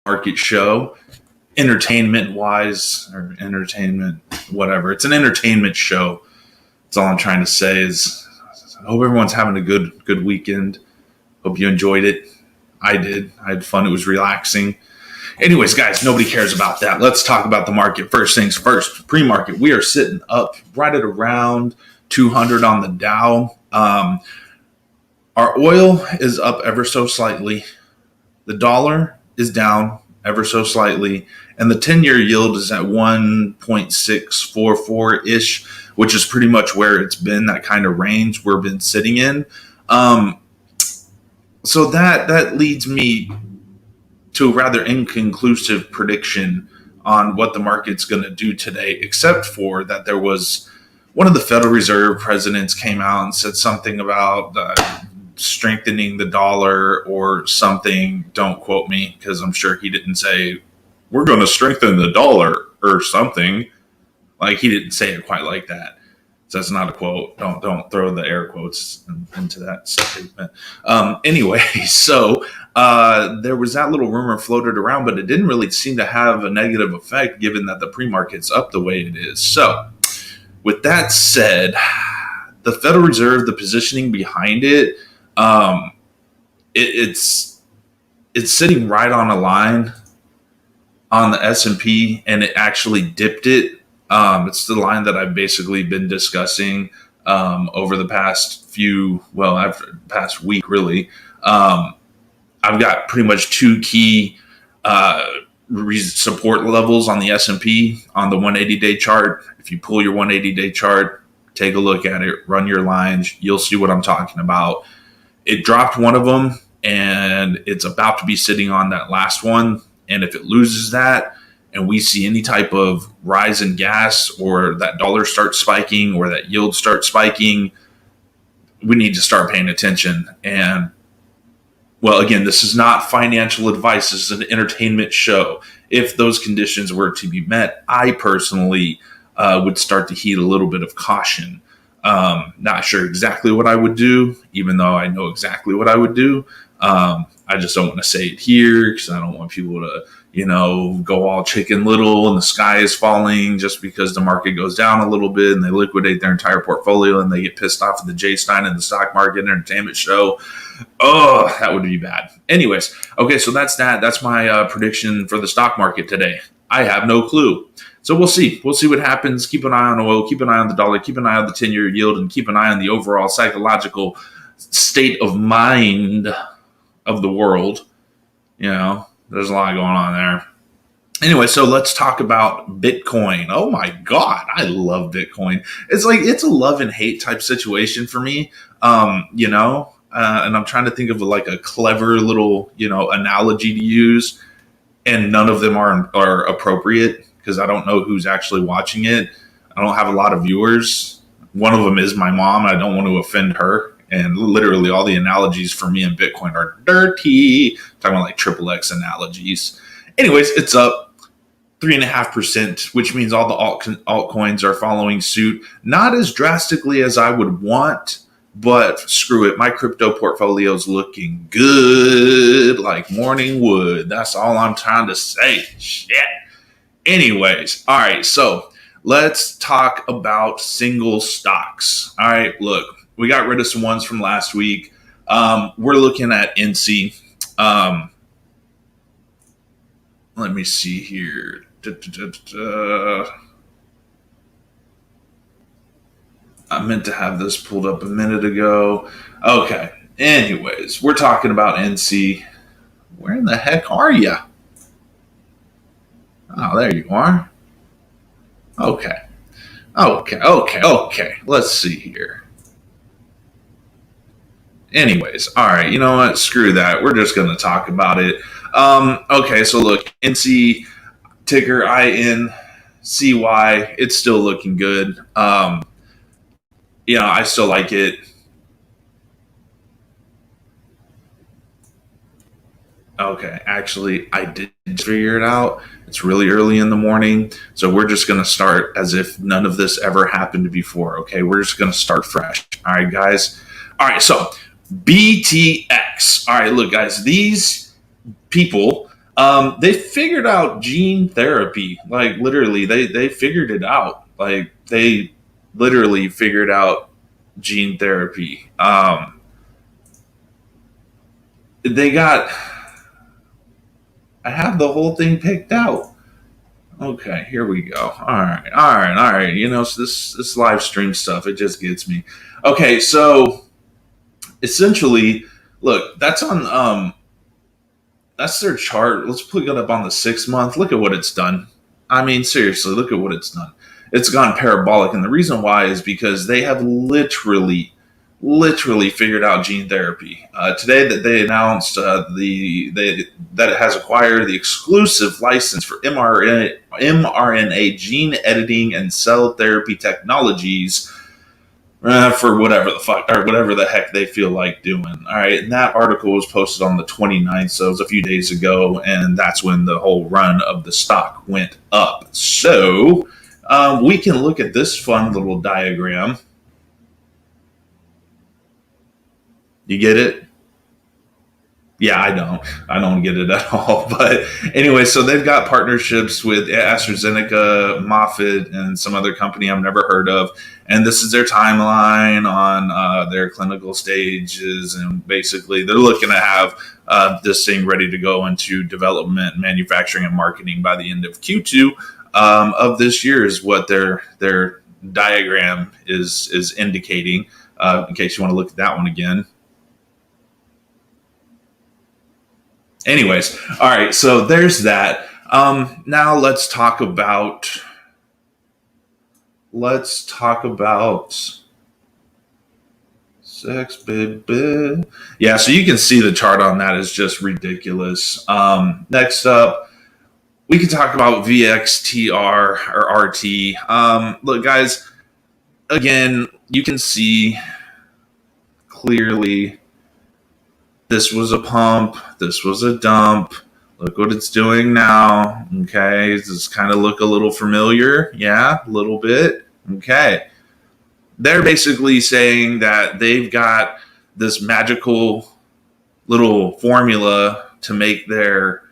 market show, entertainment wise, or entertainment, whatever. It's an entertainment show. That's all I'm trying to say is I hope everyone's having a good weekend. Hope you enjoyed it. I did. I had fun. It was relaxing. Anyways, guys, nobody cares about that. Let's talk about the market. First things first, pre-market. We are sitting up right at around 200 on the Dow. Our oil is up ever so slightly. The dollar is down ever so slightly. And the 10-year yield is at 1.644-ish, which is pretty much where it's been, that kind of range we've been sitting in. So that leads me to a rather inconclusive prediction on what the market's going to do today, except for that there was one of the Federal Reserve presidents came out and said something about strengthening the dollar or something. Don't quote me, because I'm sure he didn't say, we're going to strengthen the dollar or something. Like, he didn't say it quite like that. So that's not a quote. Don't throw the air quotes into that statement. Anyway, so there was that little rumor floated around, but it didn't really seem to have a negative effect given that the pre-market's up the way it is. So with that said, the Federal Reserve, the positioning behind it, it's sitting right on a line on the S&P, and it actually dipped it. It's the line that I've basically been discussing over the past past week, really. I've got pretty much two key support levels on the S&P on the 180-day chart. If you pull your 180-day chart, take a look at it, run your lines, you'll see what I'm talking about. It dropped one of them, and it's about to be sitting on that last one. And if it loses that, and we see any type of rise in gas, or that dollar starts spiking, or that yield starts spiking, we need to start paying attention. And, well, again, this is not financial advice. This is an entertainment show. If those conditions were to be met, I personally would start to heed a little bit of caution. Not sure exactly what I would do, even though I know exactly what I would do. I just don't want to say it here because I don't want people to, go all Chicken Little and the sky is falling just because the market goes down a little bit and they liquidate their entire portfolio and they get pissed off at the Jay Stein and the stock market entertainment show. Oh, that would be bad. Anyways, okay, so that's that. That's my prediction for the stock market today. I have no clue. So we'll see. We'll see what happens. Keep an eye on oil. Keep an eye on the dollar. Keep an eye on the 10-year yield. And keep an eye on the overall psychological state of mind of the world. There's a lot going on there. Anyway, so let's talk about Bitcoin. Oh my God, I love Bitcoin. It's a love and hate type situation for me. And I'm trying to think of a clever little, analogy to use. And none of them are appropriate because I don't know who's actually watching it. I don't have a lot of viewers. One of them is my mom. I don't want to offend her. And literally all the analogies for me and Bitcoin are dirty. I'm talking about XXX analogies. Anyways, it's up 3.5%, which means all the altcoins are following suit. Not as drastically as I would want, but screw it. My crypto portfolio is looking good like morning wood. That's all I'm trying to say. Shit. Anyways, all right, so let's talk about single stocks. All right, look. We got rid of some ones from last week. We're looking at INCY. Let me see here. I meant to have this pulled up a minute ago. Okay. Anyways, we're talking about INCY. Where in the heck are you? Oh, there you are. Okay. Let's see here. Anyways, all right, you know what? Screw that. We're just going to talk about it. Okay, so look, INCY, ticker INCY, it's still looking good. I still like it. Okay, actually, I did figure it out. It's really early in the morning, so we're just going to start as if none of this ever happened before, okay? We're just going to start fresh. All right, guys? All right, so BTX. All right, look, guys, these people They figured out gene therapy. Like literally, they figured it out. Like they literally figured out gene therapy. They got. I have the whole thing picked out. Okay, here we go. All right. You know, so this live stream stuff, it just gets me. Okay, so essentially, look, that's their chart. Let's put it up on the 6 month. Look at what it's done. I mean, seriously, look at what it's done. It's gone parabolic, and the reason why is because they have literally figured out gene therapy. Today, that they announced that it has acquired the exclusive license for mRNA gene editing and cell therapy technologies for whatever the fuck or whatever the heck they feel like doing. All right. And that article was posted on the 29th. So it was a few days ago. And that's when the whole run of the stock went up. So we can look at this fun little diagram. You get it? Yeah, I don't get it at all. But anyway, so they've got partnerships with AstraZeneca, Moffitt, and some other company I've never heard of. And this is their timeline on their clinical stages. And basically, they're looking to have this thing ready to go into development, manufacturing, and marketing by the end of Q2 of this year is what their diagram is indicating. In case you want to look at that one again. Anyways, all right, so there's that. Now let's talk about sex, baby. Yeah, so you can see the chart on that is just ridiculous. Next up, we can talk about VXTR or RT. Look, guys, again, you can see clearly this was a pump. This was a dump. Look what it's doing now. Okay. Does this kind of look a little familiar? Yeah, a little bit. Okay. They're basically saying that they've got this magical little formula to make their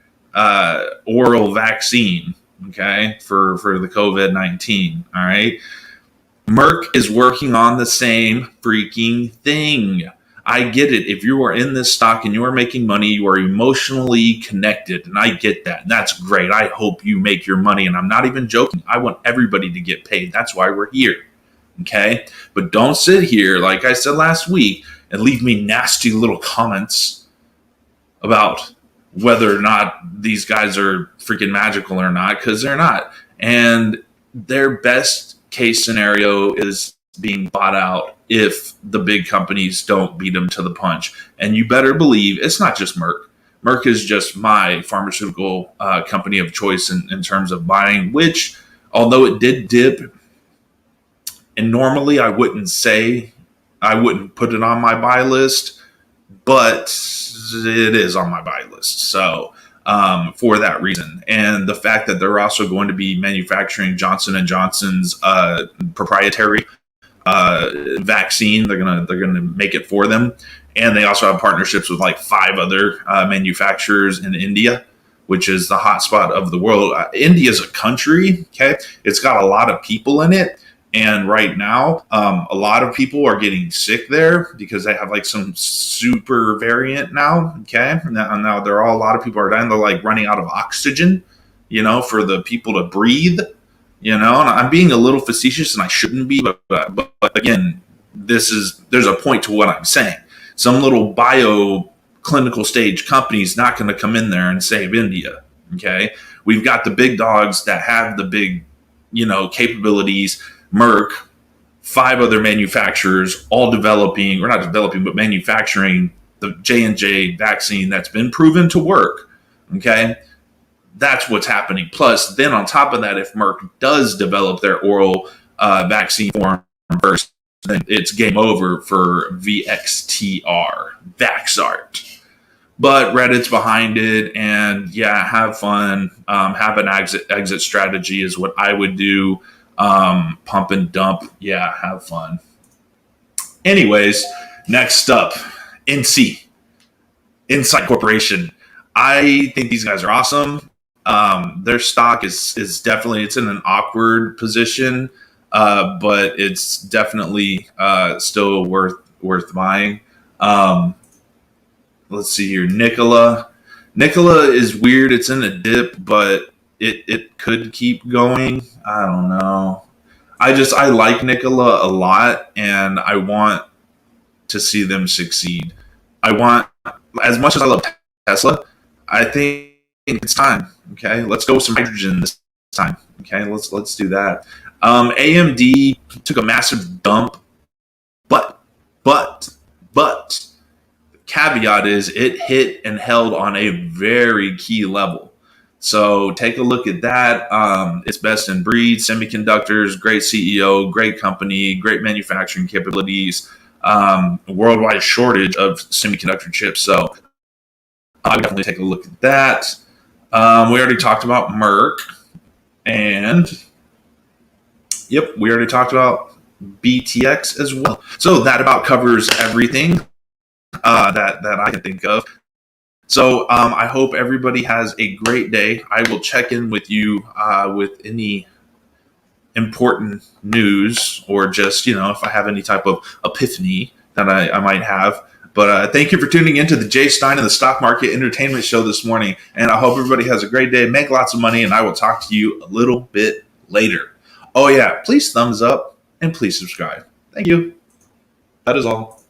oral vaccine, okay, for the COVID-19. All right. Merck is working on the same freaking thing. I get it. If you are in this stock and you are making money, you are emotionally connected. And I get that. And that's great. I hope you make your money. And I'm not even joking. I want everybody to get paid. That's why we're here. Okay. But don't sit here, like I said last week, and leave me nasty little comments about whether or not these guys are freaking magical or not, because they're not. And their best case scenario is being bought out if the big companies don't beat them to the punch. And you better believe it's not just Merck. Merck is just my pharmaceutical company of choice in terms of buying, which, although it did dip, and normally I wouldn't put it on my buy list, but it is on my buy list. So for that reason, and the fact that they're also going to be manufacturing Johnson and Johnson's proprietary vaccine, they're gonna make it for them, and they also have partnerships with like 5 other manufacturers in India, which is the hotspot of the world. India is a country, okay? It's got a lot of people in it, and right now, a lot of people are getting sick there because they have like some super variant now, okay? Now a lot of people are dying. They're like running out of oxygen, for the people to breathe. And I'm being a little facetious, and I shouldn't be, but again, there's a point to what I'm saying. Some little clinical stage company is not going to come in there and save India. Okay, we've got the big dogs that have the big, capabilities. Merck, 5 other manufacturers, all but manufacturing the J&J vaccine that's been proven to work. Okay. That's what's happening. Plus, then on top of that, if Merck does develop their oral vaccine form first, then it's game over for VXTR, VXRT. But Reddit's behind it, and yeah, have fun. Have an exit strategy is what I would do. Pump and dump. Yeah, have fun. Anyways, next up, INCY Corporation. I think these guys are awesome. Their stock is definitely, it's in an awkward position, but it's definitely still worth buying. Um, let's see here, Nikola. Nikola is weird. It's in a dip, but it could keep going. I don't know. I like Nikola a lot, and I want to see them succeed. I want, as much as I love Tesla, I think it's time. Okay, let's go with some hydrogen this time. Okay, let's do that. AMD took a massive dump, but but but the caveat is it hit and held on a very key level. So take a look at that. It's best in breed, semiconductors, great CEO, great company, great manufacturing capabilities, worldwide shortage of semiconductor chips. So I would definitely take a look at that. We already talked about MRK, and yep, we already talked about BTX as well. So that about covers everything that I can think of. So I hope everybody has a great day. I will check in with you with any important news, or just, if I have any type of epiphany that I might have. But thank you for tuning into the Jay Stein and the Stock Market Entertainment Show this morning. And I hope everybody has a great day, make lots of money, and I will talk to you a little bit later. Oh yeah, please thumbs up and please subscribe. Thank you. That is all.